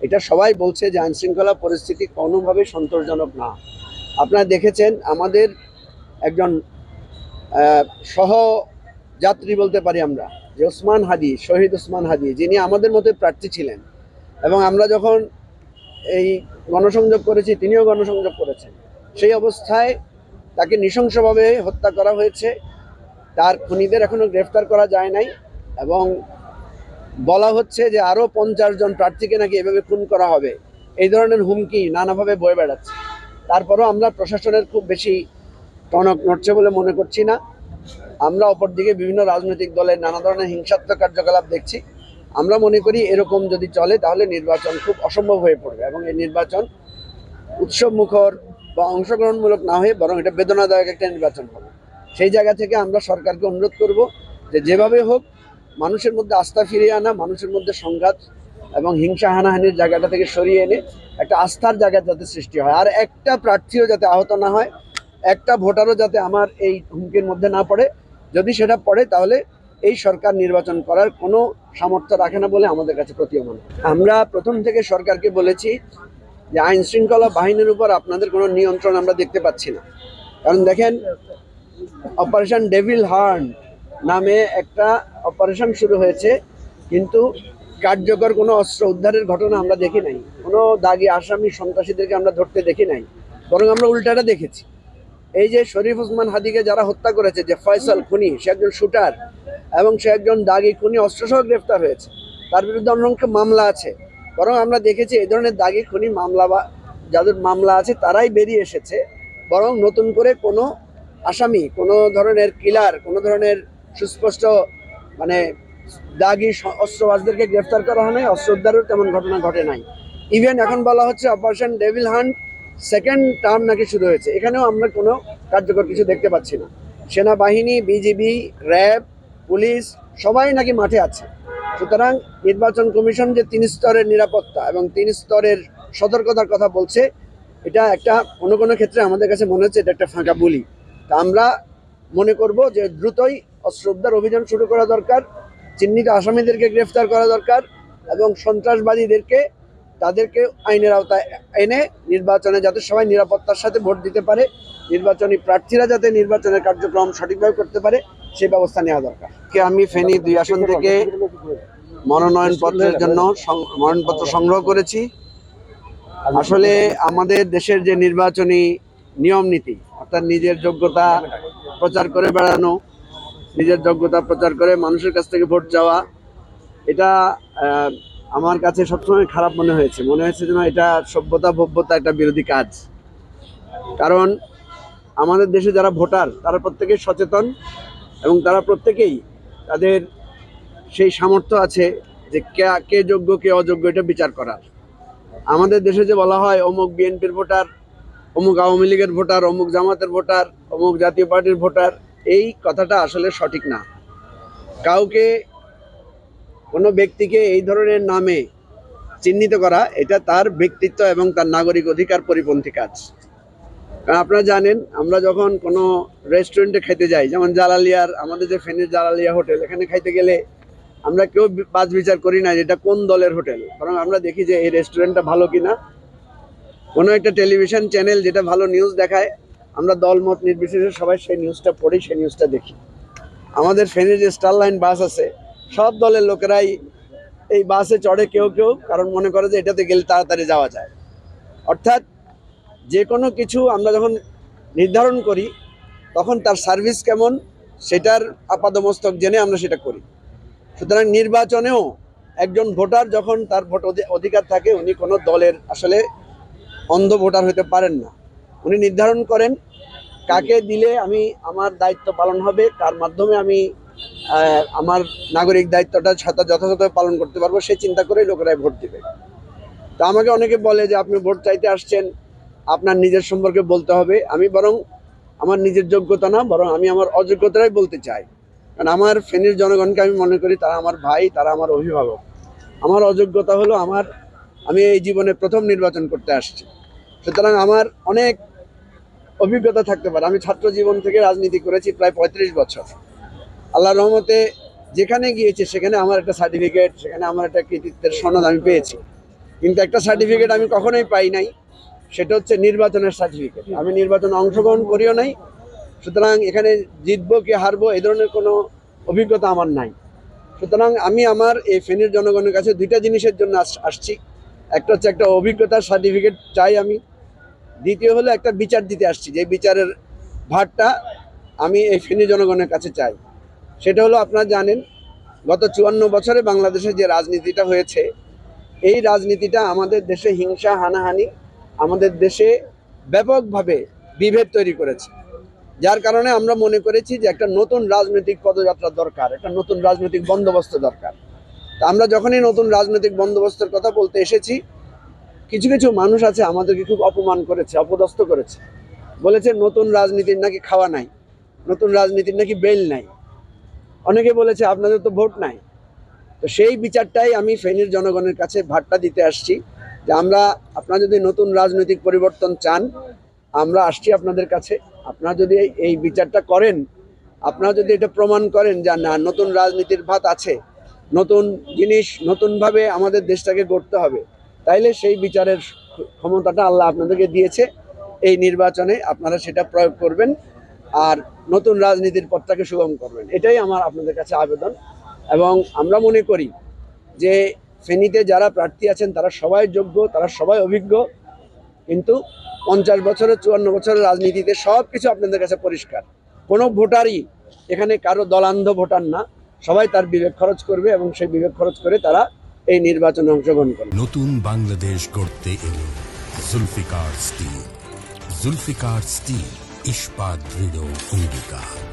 এটা সবাই বলছে যে আইন শৃঙ্খলা পরিস্থিতি কোনোভাবে সন্তোষজনক না। আপনারা দেখেছেন আমাদের একজন সহযাত্রী বলতে পারি আমরা, যে ওসমান হাদি, শহীদ ওসমান হাদি, যিনি আমাদের মধ্যে প্রার্থী ছিলেন, এবং আমরা যখন এই গণসংযোগ করেছি তিনিও গণসংযোগ করেছেন, সেই অবস্থায় তাকে নৃশংসভাবে হত্যা করা হয়েছে। তার খুনিদের এখনো গ্রেফতার করা যায় নাই, এবং বলা হচ্ছে যে আরও 50 জন প্রার্থীকে নাকি এভাবে খুন করা হবে। এই ধরনের হুমকি নানাভাবে বয়ে বেড়াচ্ছে। তারপরেও আমরা প্রশাসনের খুব বেশি টনক নড়ছে বলে মনে করছি না। আমরা অপরদিকে বিভিন্ন রাজনৈতিক দলের নানা ধরনের হিংসাত্মক কার্যকলাপ দেখছি। আমরা মনে করি এরকম যদি চলে তাহলে নির্বাচন খুব অসম্ভব হয়ে পড়বে, এবং এই নির্বাচন উৎসব মুখর বা অংশগ্রহণমূলক না হয়ে বরং এটা বেদনাদায়ক একটা নির্বাচন হবে। সেই জায়গা থেকে আমরা সরকারকে অনুরোধ করব যে যেভাবে হোক মানুষের মধ্যে আস্থা ফিরিয়ে আনা, মানুষের মধ্যে সংঘাত এবং হিংসা হানাহানির জায়গাটা থেকে সরিয়ে এনে একটা আস্থার জায়গা যাতে সৃষ্টি হয়, আর একটা প্রার্থীও যাতে আহত না হয়, একটা ভোটারও যাতে আমার এই হুমকির মধ্যে না পড়ে। যদি সেটা পড়ে তাহলে এই সরকার নির্বাচন করার কোনো সামর্থ্য রাখে না বলে আমাদের কাছে প্রতীয়মান। আমরা প্রথম থেকে সরকারকে বলেছি যে আইন শৃঙ্খলা বাহিনীর উপর আপনাদের কোনো নিয়ন্ত্রণ আমরা দেখতে পাচ্ছি না। কারণ দেখেন, অপারেশন ডেভিল হান্ট নামে একটা অপারেশন শুরু হয়েছে, কিন্তু কার্যকর কোনো অস্ত্র উদ্ধারের ঘটনা আমরা দেখি নাই। কোনো দাগী আসামি সন্ত্রাসীদেরকে আমরা ধরতে দেখি নাই, বরং আমরা উল্টাটা দেখেছি। এই যে শরীফ ওসমান হাদিকে যারা হত্যা করেছে, যে ফয়সাল খুনি, সে একজন শুটার এবং সে একজন দাগী খুনি, অস্ত্রসহ গ্রেফতার হয়েছে, তার বিরুদ্ধে অনেক মামলা আছে। বরং আমরা দেখেছি এই ধরনের দাগী খুনি মামলা বা যাদের মামলা আছে তারাই বেরিয়ে এসেছে, বরং নতুন করে কোনো আসামি, কোনো ধরনের কিলার, কোনো ধরনের সুস্পষ্ট মানে দাগী অস্ত্রবাজদেরকে গ্রেফতার করা হয় নাই, অস্ত্র উদ্ধারের তেমন ঘটনা ঘটে নাই। ইভেন এখন বলা হচ্ছে operation devil hunt second term নাকি শুরু হয়েছে, এখানেও আমরা কোনো কার্যকর কিছু দেখতে পাচ্ছি না। সেনাবাহিনী, বিজিবি, র্যাব, পুলিশ সবাই নাকি মাঠে আছে। সুতরাং নির্বাচন কমিশন যে 3 স্তরের নিরাপত্তা এবং 3 স্তরের সতর্কতার কথা বলছে, এটা একটা কোনো কোনো ক্ষেত্রে আমাদের কাছে মনে হচ্ছে এটা একটা ফাঁকা বুলি। তা আমরা মনে করব যে দ্রুতই অস্ত্র উদ্ধার অভিযান শুরু করা দরকার, চিহ্নিত আসামিদেরকে গ্রেফতার করা দরকার, এবং সন্ত্রাসবাদীদেরকে তাদেরকে আইনের আওতায় এনে নির্বাচনে যাতে সবাই নিরাপত্তার সাথে ভোট দিতে পারে, নির্বাচনী প্রার্থীরা যাতে নির্বাচনের কার্যক্রম সঠিকভাবে করতে পারে, সেই ব্যবস্থা নেওয়া দরকার। আমি ফেনী 2 আসন থেকে মনোনয়নপত্রের জন্য মনোনয়নপত্র সংগ্রহ করেছি। আসলে আমাদের দেশের যে নির্বাচনী নিয়ম নীতি, অর্থাৎ নিজের যোগ্যতা প্রচার করে বেড়ানো, নিজের যোগ্যতা প্রচার করে মানুষের কাছ থেকে ভোট চাওয়া, এটা আমার কাছে সবসময় খারাপ মনে হয়েছে যেন এটা সভ্যতা ভব্যতা একটা বিরোধী কাজ। কারণ আমাদের দেশে যারা ভোটার তারা প্রত্যেকেই সচেতন, এবং তারা প্রত্যেকেই তাদের সেই সামর্থ্য আছে যে কে যোগ্য কে অযোগ্য এটা বিচার করার। আমাদের দেশে যে বলা হয় অমুক বিএনপির ভোটার, অমুক আওয়ামী লীগের ভোটার, অমুক জামাতের ভোটার, অমুক জাতীয় পার্টির ভোটার, এই কথাটা আসলে সঠিক না। কাউকে, কোনো ব্যক্তিকে এই ধরনের নামে চিহ্নিত করা এটা তার ব্যক্তিত্ব এবং তার নাগরিক অধিকার পরিপন্থী কাজ। কারণ আপনারা জানেন, আমরা যখন কোনো রেস্টুরেন্টে খেতে যাই, যেমন জালালিয়ার, আমাদের যে ফেনীর জালালিয়া হোটেল, এখানে খাইতে গেলে আমরা কেউ বাজ বিচার করি না এটা কোন দলের হোটেল, বরং আমরা দেখি যে এই রেস্টুরেন্টটা ভালো কিনা। কোনো একটা টেলিভিশন চ্যানেল যেটা ভালো নিউজ দেখায়, আমরা দলমত নির্বিশেষে সবাই সেই নিউজটা পড়ি, সেই নিউজটা দেখি। আমাদের ফেনীর যে স্টার লাইন বাস আছে, সব দলের লোকেরাই এই বাসে চড়ে কেউ কেউ, কারণ মনে করে যে এটাতে গেলে তাড়াতাড়ি যাওয়া যায়। অর্থাৎ যে কোনো কিছু আমরা যখন নির্ধারণ করি তখন তার সার্ভিস কেমন সেটার আপাদমস্তক জেনে আমরা সেটা করি। সুতরাং নির্বাচনেও একজন ভোটার যখন তার ভোট অধিকার থাকে, উনি কোনো দলের আসলে অন্ধ ভোটার হতে পারেন না। উনি নির্ধারণ করেন কাকে দিলে আমি আমার দায়িত্ব পালন হবে, কার মাধ্যমে আমি আমার নাগরিক দায়িত্বটা যথাযথভাবে পালন করতে পারবো, সেই চিন্তা করেই লোকেরাই ভোট দিবে। তো আমাকে অনেকে বলে যে আপনি ভোট চাইতে আসছেন, আপনার নিজের সম্পর্কে বলতে হবে। আমি বরং আমার নিজের যোগ্যতা না, বরং আমি আমার অযোগ্যতাই বলতে চাই। কারণ আমার ফেনীর জনগণকে আমি মনে করি তারা আমার ভাই, তারা আমার অভিভাবক। আমার অযোগ্যতা হলো আমি এই জীবনে প্রথম নির্বাচন করতে আসছি। সুতরাং আমার অনেক অভিজ্ঞতা থাকতে পারে। আমি ছাত্র জীবন থেকে রাজনীতি করেছি প্রায় 35 বছর। আল্লাহর রহমতে যেখানে গিয়েছি সেখানে আমার একটা সার্টিফিকেট, সেখানে আমার একটা কৃতিত্বের সনদ আমি পেয়েছি। কিন্তু একটা সার্টিফিকেট আমি কখনোই পাই নাই, সেটা হচ্ছে নির্বাচনের সার্টিফিকেট। আমি নির্বাচনে অংশগ্রহণ করিও নাই, সুতরাং এখানে জিতবো কি হারবো এই ধরনের কোনো অভিজ্ঞতা আমার নাই। সুতরাং আমি আমার এই ফেনীর জনগণের কাছে দুইটা জিনিসের জন্য আসছি। একটা হচ্ছে একটা অভিজ্ঞতার সার্টিফিকেট চাই আমি, দ্বিতীয় হলো একটা বিচার দিতে আসছি, যে বিচারের ভারটা আমি এই ফেনী জনগণের কাছে চাই। সেটা হলো, আপনারা জানেন গত 54 বছরে বাংলাদেশে যে রাজনীতিটা হয়েছে, এই রাজনীতিটা আমাদের দেশে হিংসা হানাহানি, আমাদের দেশে ব্যাপকভাবে বিভেদ তৈরি করেছে। যার কারণে আমরা মনে করেছি যে একটা নতুন রাজনৈতিক পদযাত্রা দরকার, একটা নতুন রাজনৈতিক বন্দোবস্ত দরকার। তা আমরা যখনই নতুন রাজনৈতিক বন্দোবস্তের কথা বলতে এসেছি, কিছু কিছু মানুষ আছে আমাদেরকে খুব অপমান করেছে, অপদস্থ করেছে, বলেছে নতুন রাজনীতির নাকি খাওয়া নাই, নতুন রাজনীতির নাকি বেল নাই। অনেকে বলেছে আপনাদের তো ভোট নাই। তো সেই বিচারটাই আমি ফেনীর জনগণের কাছে ভাট্টা দিতে আসছি, যে আমরা, আপনারা যদি নতুন রাজনৈতিক পরিবর্তন চান, আমরা আসছি আপনাদের কাছে। আপনারা যদি এই বিচারটা করেন, আপনারা যদি এটা প্রমাণ করেন যে না, নতুন রাজনীতির ভাত আছে, নতুন জিনিস নতুনভাবে আমাদের দেশটাকে গড়তে হবে, তাইলে সেই বিচারের ক্ষমতাটা আল্লাহ আপনাদেরকে দিয়েছে। এই নির্বাচনে আপনারা সেটা প্রয়োগ করবেন আর নতুন রাজনীতির পথটাকে সুগম করবেন, এটাই আমার আপনাদের কাছে আবেদন। এবং আমরা মনে করি যে ফেনীতে যারা প্রার্থী আছেন তারা সবাই যোগ্য, তারা সবাই অভিজ্ঞ, কিন্তু 50 বছরের 54 বছরের রাজনীতিতে সব কিছু আপনাদের কাছে পরিষ্কার। কোনো ভোটারই এখানে কারো দলান্ধ ভোটার না, সবাই তার বিবেক খরচ করবে এবং সেই বিবেক খরচ করে তারা এই নির্বাচনে অংশগ্রহণ করবে। নতুন বাংলাদেশ গড়তে এলো জুলফিকার স্টিল। জুলফিকার স্টিল, ইস্পাত দৃঢ় অঙ্গীকার।